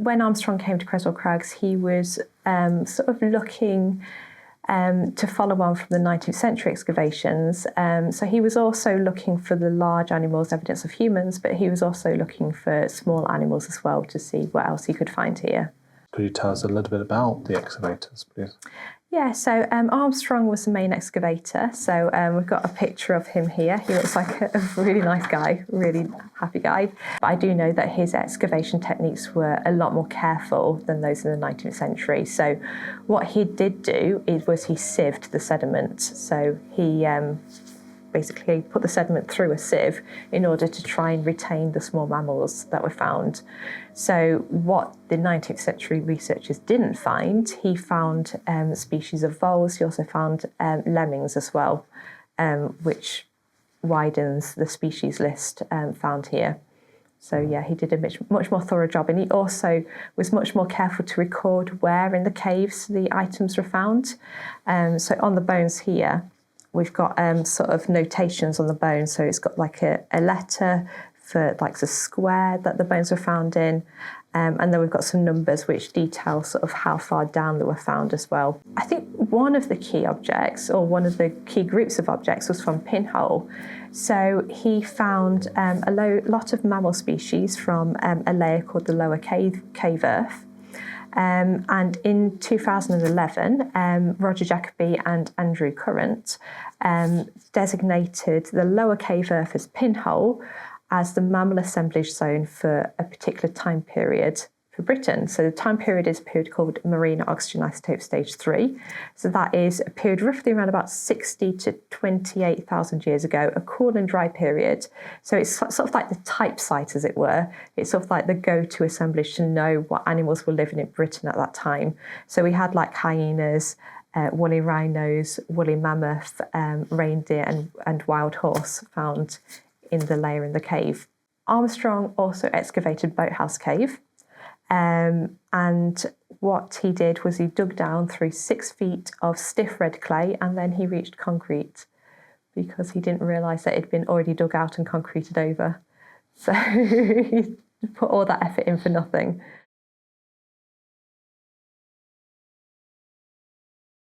when Armstrong came to Creswell Crags, he was sort of looking to follow on from the 19th century excavations. So he was also looking for the large animals, evidence of humans, but he was also looking for small animals as well to see what else he could find here. Could you tell us a little bit about the excavators, please? Yeah, so Armstrong was the main excavator. So we've got a picture of him here. He looks like a really nice guy, really happy guy. But I do know that his excavation techniques were a lot more careful than those in the 19th century. So what he did do was he sieved the sediment. So he basically put the sediment through a sieve in order to try and retain the small mammals that were found. So what the 19th century researchers didn't find, he found species of voles. He also found lemmings as well, which widens the species list found here. So yeah, he did a much more thorough job, and he also was much more careful to record where in the caves the items were found. So on the bones here, we've got sort of notations on the bones. So it's got like a letter for like the square that the bones were found in. And then we've got some numbers which detail sort of how far down they were found as well. I think one of the key objects, or one of the key groups of objects, was from Pinhole. So he found a lot of mammal species from a layer called the Lower Cave Earth. And in 2011, Roger Jacoby and Andrew Current designated the Lower Cave Earth as Pinhole as the mammal assemblage zone for a particular time period for Britain. So the time period is a period called Marine Oxygen Isotope Stage 3. So that is a period roughly around about 60 to 28,000 years ago, a cool and dry period. So it's sort of like the type site, as it were. It's sort of like the go-to assemblage to know what animals were living in Britain at that time. So we had like hyenas, woolly rhinos, woolly mammoth, reindeer and wild horse found in the layer in the cave. Armstrong also excavated Boathouse Cave. And what he did was he dug down through 6 feet of stiff red clay, and then he reached concrete because he didn't realise that it had been already dug out and concreted over. So he put all that effort in for nothing.